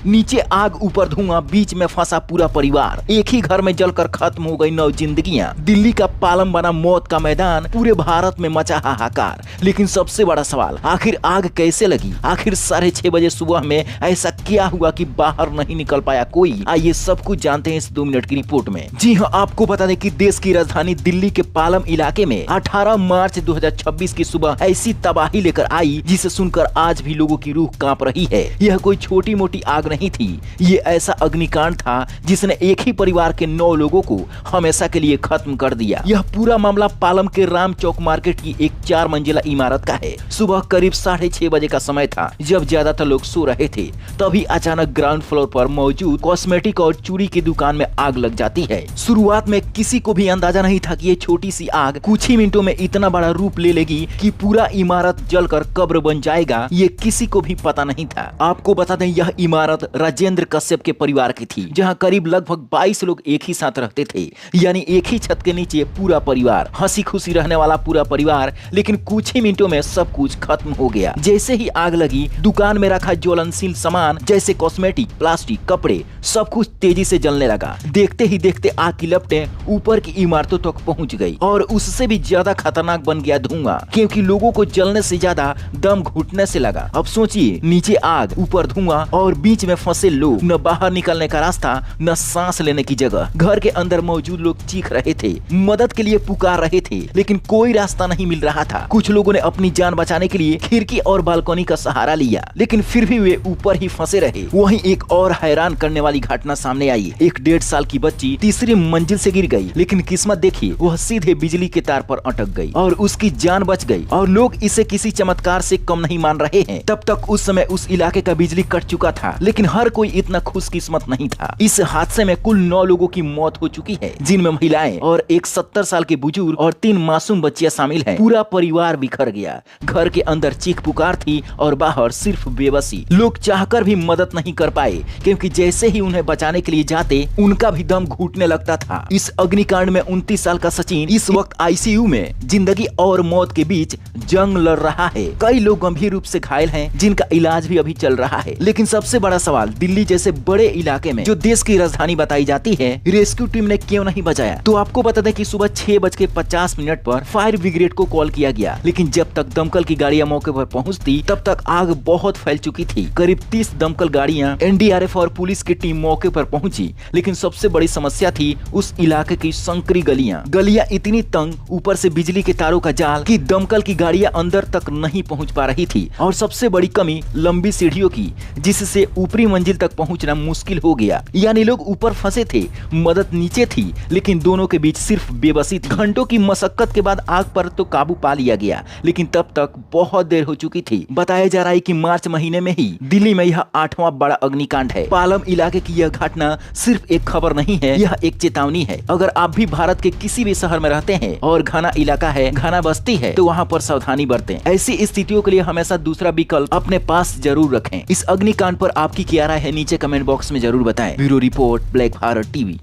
नीचे आग ऊपर धुआं, बीच में फंसा पूरा परिवार। एक ही घर में जलकर खत्म हो गई 9 जिंदगियां। दिल्ली का पालम बना मौत का मैदान, पूरे भारत में मचा हाहाकार। लेकिन सबसे बड़ा सवाल, आखिर आग कैसे लगी? आखिर 6:30 बजे सुबह में ऐसा क्या हुआ कि बाहर नहीं निकल पाया कोई? आइए सब कुछ जानते हैं इस 2 मिनट की रिपोर्ट में। जी हाँ, आपको बता दें कि देश की राजधानी दिल्ली के पालम इलाके में 18 मार्च 2026 की सुबह ऐसी तबाही लेकर आई जिसे सुनकर आज भी लोगों की रूह कांप रही है। यह कोई छोटी मोटी आग नहीं थी, ये ऐसा अग्निकांड था जिसने एक ही परिवार के 9 लोगों को हमेशा के लिए खत्म कर दिया। यह पूरा मामला पालम के राम चौक मार्केट की एक 4 मंजिला इमारत का है। सुबह करीब 6:30 बजे का समय था, जब ज्यादातर लोग सो रहे थे। तभी अचानक ग्राउंड फ्लोर पर मौजूद कॉस्मेटिक और चूड़ी की दुकान में आग लग जाती है। शुरुआत में किसी को भी अंदाजा नहीं था कि ये छोटी सी आग कुछ ही मिनटों में इतना बड़ा रूप ले लेगी कि पूरा इमारत जलकर कब्र बन जाएगा, ये किसी को भी पता नहीं था। आपको बता दें, यह इमारत राजेंद्र कश्यप के परिवार की थी, जहां करीब लगभग 22 लोग एक ही साथ रहते थे। यानी एक ही छत के नीचे पूरा परिवार, हंसी खुशी रहने वाला पूरा परिवार। लेकिन कुछ ही मिनटों में सब कुछ खत्म हो गया। जैसे ही आग लगी, दुकान में रखा ज्वलनशील सामान जैसे कॉस्मेटिक, प्लास्टिक, कपड़े, सब कुछ तेजी से जलने लगा। देखते ही देखते आग की लपटें ऊपर की इमारतों तक पहुंच गई और उससे भी ज्यादा खतरनाक बन गया धुआं, क्योंकि लोगों को जलने से ज्यादा दम घुटने से लगा। अब सोचिए, नीचे आग, ऊपर धुआं और बीच में फंसे लोग, न बाहर निकलने का रास्ता, न सांस लेने की जगह। घर के अंदर मौजूद लोग चीख रहे थे, मदद के लिए पुकार रहे थे, लेकिन कोई रास्ता नहीं मिल रहा था। कुछ लोगों ने अपनी जान बचाने के लिए खिड़की और बालकनी का सहारा लिया, लेकिन फिर भी वे ऊपर ही फंसे रहे। वहीं एक और हैरान करने वाली घटना सामने आई। एक 1.5 साल की बच्ची तीसरी मंजिल से गिर गई, लेकिन किस्मत देखिए, वह सीधे बिजली के तार पर अटक गई और उसकी जान बच गई। और लोग इसे किसी चमत्कार से कम नहीं मान रहे हैं। तब तक उस समय उस इलाके का बिजली कट चुका था, लेकिन हर कोई इतना खुशकिस्मत नहीं था। इस हादसे में कुल 9 लोगों की मौत हो चुकी है, जिनमें महिलाएं और एक 70 साल के बुजुर्ग और 3 मासूम बच्चियां शामिल हैं। पूरा परिवार बिखर गया। घर के अंदर चीख पुकार थी और बाहर सिर्फ बेबसी। लोग चाहकर भी मदद नहीं कर पाए, क्योंकि जैसे ही उन्हें बचाने के लिए जाते, उनका भी दम घुटने लगता था। इस अग्निकांड में 29 साल का सचिन इस वक्त आईसीयू में जिंदगी और मौत के बीच जंग लड़ रहा है। कई लोग गंभीर रूप से घायल हैं, जिनका इलाज भी अभी चल रहा है। लेकिन सबसे बड़ा सवाल, दिल्ली जैसे बड़े इलाके में, जो देश की राजधानी बताई जाती है, रेस्क्यू टीम ने क्यों नहीं बचाया? तो आपको बता दें कि सुबह 6:50 पर फायर ब्रिगेड को कॉल किया गया, लेकिन जब तक दमकल की गाड़ियां मौके पर पहुंचती, तब तक आग बहुत फैल चुकी थी। करीब 30 दमकल गाड़ियां, एनडीआरएफ और पुलिस की टीम मौके पर पहुंची, लेकिन सबसे बड़ी समस्या थी उस इलाके की संकरी गलियां इतनी तंग, ऊपर से बिजली के तारों का जाल, कि दमकल की गाड़ियां अंदर तक नहीं पहुंच पा रही थी। और सबसे बड़ी कमी लंबी सीढ़ियों की, जिससे ऊपरी मंजिल तक पहुंचना मुश्किल हो गया। यानी लोग ऊपर फंसे थे, मदद नीचे थी, लेकिन दोनों के बीच सिर्फ बेबसी थी। घंटों की मशक्कत के बाद आग पर तो काबू पा लिया गया, लेकिन तब तक बहुत देर हो चुकी थी। बताया जा रहा है कि मार्च महीने में ही दिल्ली में यह 8वां बड़ा अग्निकांड है। पालम इलाके की यह घटना सिर्फ एक खबर नहीं है, यह एक चेतावनी है। अगर आप भी भारत के किसी भी शहर में रहते हैं और घना इलाका है, घना बस्ती है, तो वहाँ पर सावधानी बरतें। ऐसी स्थितियों के लिए हमेशा दूसरा विकल्प अपने पास जरूर रखें। इस अग्निकांड पर आपकी क्या राय है, नीचे कमेंट बॉक्स में जरूर बताएं। Bureau report, black Bharat TV.